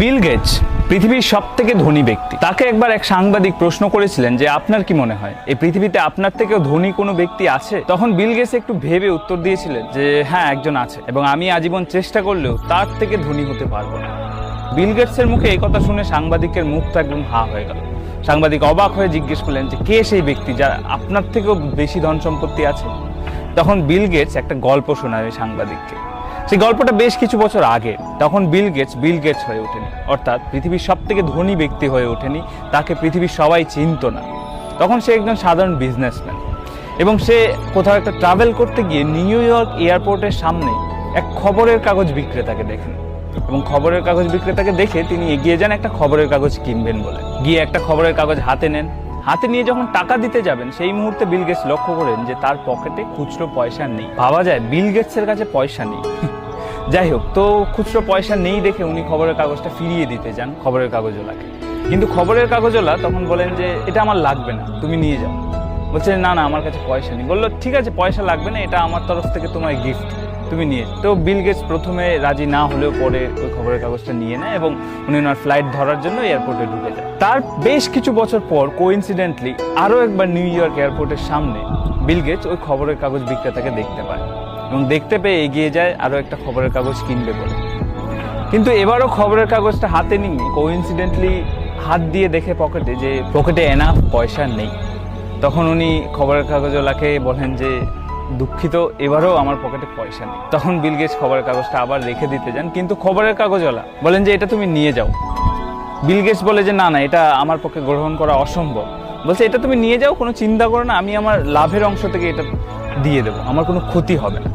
Bill Gates পৃথিবীর সবথেকে ধনী ব্যক্তি। তাকে একবার এক সাংবাদিক প্রশ্ন করেছিলেন যে আপনার কি মনে হয় এই পৃথিবীতে আপনার থেকেও ধনী কোনো ব্যক্তি আছে? তখন বিল গেটস একটু ভেবে উত্তর দিয়েছিলেন যে হ্যাঁ, একজন আছে, এবং আমি আজীবন চেষ্টা করলেও তার থেকে ধনী হতে পারবো না। বিল গেটসের মুখে এই কথা শুনে সাংবাদিকের মুখটা একদম হা হয়ে গেল। সাংবাদিক অবাক হয়ে জিজ্ঞেস করলেন যে কে সেই ব্যক্তি যার আপনার থেকেও বেশি ধন সম্পত্তি আছে? তখন বিল গেটস একটা গল্প শোনায় সাংবাদিককে। সেই গল্পটা বেশ কিছু বছর আগে। তখন বিল গেটস হয়ে ওঠেনি, অর্থাৎ পৃথিবীর সব থেকে ধনী ব্যক্তি হয়ে ওঠেনি, তাকে পৃথিবীর সবাই চিনত না। তখন সে একজন সাধারণ বিজনেসম্যান, এবং সে কোথাও একটা ট্রাভেল করতে গিয়ে নিউ ইয়র্ক এয়ারপোর্টের সামনে এক খবরের কাগজ বিক্রেতাকে দেখেন, এবং খবরের কাগজ বিক্রেতাকে দেখে তিনি এগিয়ে যান একটা খবরের কাগজ কিনবেন বলে। গিয়ে একটা খবরের কাগজ হাতে নেন। হাতে নিয়ে যখন টাকা দিতে যাবেন, সেই মুহূর্তে বিল গেটস লক্ষ্য করেন যে তার পকেটে খুচরো পয়সা নেই। ভাবা যায় বিল গেটসের কাছে পয়সা নেই। যাই হোক, তো খুচরো পয়সা নেই দেখে উনি খবরের কাগজটা ফিরিয়ে দিতে যান খবরের কাগজওয়ালাকে। কিন্তু খবরের কাগজওয়ালা তখন বলেন যে এটা আমার লাগবে না, তুমি নিয়ে যাও। বলছে না না, আমার কাছে পয়সা নেই। বললো ঠিক আছে, পয়সা লাগবে না, এটা আমার তরফ থেকে তোমার গিফট, তুমি নিয়ে। তো বিল গেটস প্রথমে রাজি না হলেও পরে ওই খবরের কাগজটা নিয়ে নেয়, এবং উনি ওনার ফ্লাইট ধরার জন্য এয়ারপোর্টে ঢুকে যায়। তার বেশ কিছু বছর পর কোইন্সিডেন্টলি আরও একবার নিউ ইয়র্ক এয়ারপোর্টের সামনে বিল গেটস ওই খবরের কাগজ বিক্রেতাকে দেখতে পায়, এবং দেখতে পেয়ে এগিয়ে যায় আরও একটা খবরের কাগজ কিনবে বলে। কিন্তু এবারও খবরের কাগজটা হাতে নিয়ে কোইন্সিডেন্টলি হাত দিয়ে দেখে পকেটে এনাফ পয়সা নেই। তখন উনি খবরের কাগজওয়ালাকে বলেন যে দুঃখিত, এবারও আমার পকেটে পয়সা নেই। তখন বিল গেটস খবরের কাগজটা আবার রেখে দিতে যান, কিন্তু খবরের কাগজওয়ালা বলেন যে এটা তুমি নিয়ে যাও। বিল গেটস বলে যে না না, এটা আমার পক্ষে গ্রহণ করা অসম্ভব। বলছে এটা তুমি নিয়ে যাও, কোনো চিন্তা করো না, আমি আমার লাভের অংশ থেকে এটা দিয়ে দেবো, আমার কোনো ক্ষতি হবে না।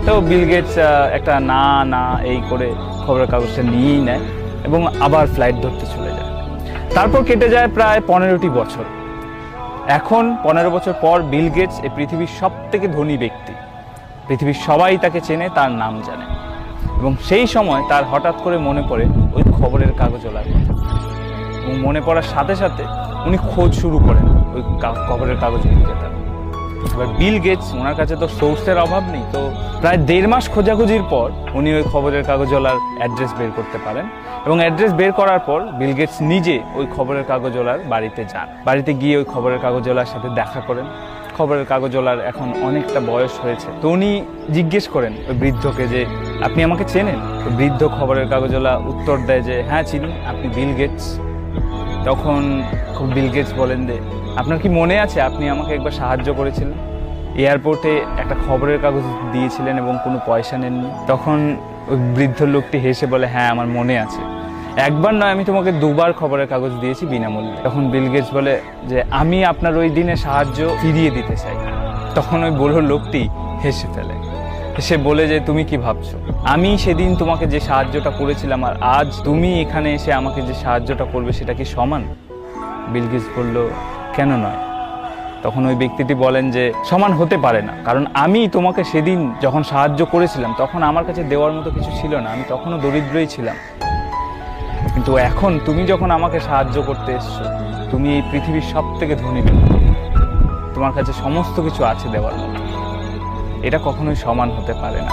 তো বিল গেটস একটা না না এই করে খবরের কাগজটা নিয়েই নেয়, এবং আবার ফ্লাইট ধরতে চলে যায়। তারপর কেটে যায় প্রায় 15টি বছর। এখন 15 বছর পর বিল গেটস এই পৃথিবীর সব থেকে ধনী ব্যক্তি। পৃথিবীর সবাই তাকে চেনে, তার নাম জানে। এবং সেই সময় তার হঠাৎ করে মনে পড়ে ওই খবরের কাগজওয়ালার কথা, এবং মনে পড়ার সাথে সাথে উনি খোঁজ শুরু করেন ওই খবরের কাগজ বিক্রেতার। এবার বিল গেটস, ওনার কাছে তো সোর্সের অভাব নেই, তো প্রায় 1.5 মাস খোঁজাখুঁজির পর উনি ওই খবরের কাগজওয়ালার অ্যাড্রেস বের করতে পারেন। এবং অ্যাড্রেস বের করার পর বিল গেটস নিজে ওই খবরের কাগজওয়ালার বাড়িতে যান। বাড়িতে গিয়ে ওই খবরের কাগজওয়ালার সাথে দেখা করেন। খবরের কাগজওয়ালার এখন অনেকটা বয়স হয়েছে, তো উনি জিজ্ঞেস করেন ওই বৃদ্ধকে যে আপনি আমাকে চেনেন? তো বৃদ্ধ খবরের কাগজওয়ালা উত্তর দেয় যে হ্যাঁ চিনি, আপনি বিল গেটস? তখন বিল গেটস বলেন যে আপনার কি মনে আছে আপনি আমাকে একবার সাহায্য করেছিলেন, এয়ারপোর্টে একটা খবরের কাগজ দিয়েছিলেন এবং কোনো পয়সা নেননি? তখন ওই বৃদ্ধ লোকটি হেসে বলে হ্যাঁ, আমার মনে আছে, একবার নয়, আমি তোমাকে 2বার খবরের কাগজ দিয়েছি বিনামূল্যে। তখন বিল গেটস বলে যে আমি আপনার ওই দিনে সাহায্য ফিরিয়ে দিতে চাই। তখন ওই বুড়ো লোকটি হেসে ফেলে, সে বলে যে তুমি কি ভাবছো, আমি সেদিন তোমাকে যে সাহায্যটা করেছিলাম আর আজ তুমি এখানে এসে আমাকে যে সাহায্যটা করবে সেটা কি সমান? বিল গেটস বলল কেন নয়? তখন ওই ব্যক্তিটি বলেন যে সমান হতে পারে না, কারণ আমি তোমাকে সেদিন যখন সাহায্য করেছিলাম তখন আমার কাছে দেওয়ার মতো কিছু ছিল না, আমি তখনও দরিদ্রই ছিলাম। কিন্তু এখন তুমি যখন আমাকে সাহায্য করতে এসছো, তুমি এই পৃথিবীর সব থেকে ধনী ব্যক্তি, তোমার কাছে সমস্ত কিছু আছে দেওয়ার মতো, এটা কখনোই সমান হতে পারে না।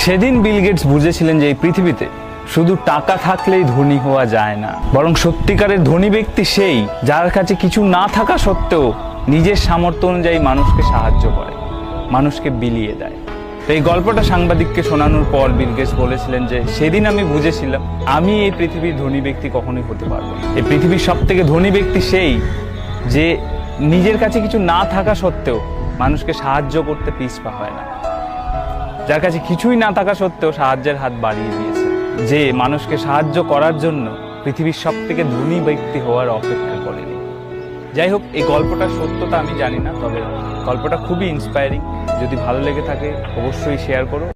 সেদিন বিল গেটস বুঝেছিলেন যে এই পৃথিবীতে শুধু টাকা থাকলেই ধনী হওয়া যায় না, বরং সত্যিকারের ধনী ব্যক্তি সেই যার কাছে কিছু না থাকা সত্ত্বেও নিজের সামর্থ্য অনুযায়ী মানুষকে সাহায্য করে, মানুষকে বিলিয়ে দেয়। তো এই গল্পটা সাংবাদিককে শোনানোর পর বিল গেটস বলেছিলেন যে সেদিন আমি বুঝেছিলাম আমি এই পৃথিবীর ধনী ব্যক্তি কখনোই হতে পারবো না। এই পৃথিবীর সব থেকে ধনী ব্যক্তি সেই যে নিজের কাছে কিছু না থাকা সত্ত্বেও মানুষকে সাহায্য করতে পিছপা হয় না, যার কাছে কিছুই না থাকা সত্ত্বেও সাহায্যের হাত বাড়িয়ে দিয়েছে, যে মানুষকে সাহায্য করার জন্য পৃথিবীর সব থেকে ধনী ব্যক্তি হওয়ার অপেক্ষা করেনি। যাই হোক, এই গল্পটার সত্যতা আমি জানি না, তবে গল্পটা খুবই ইন্সপায়ারিং। যদি ভালো লেগে থাকে অবশ্যই শেয়ার করো।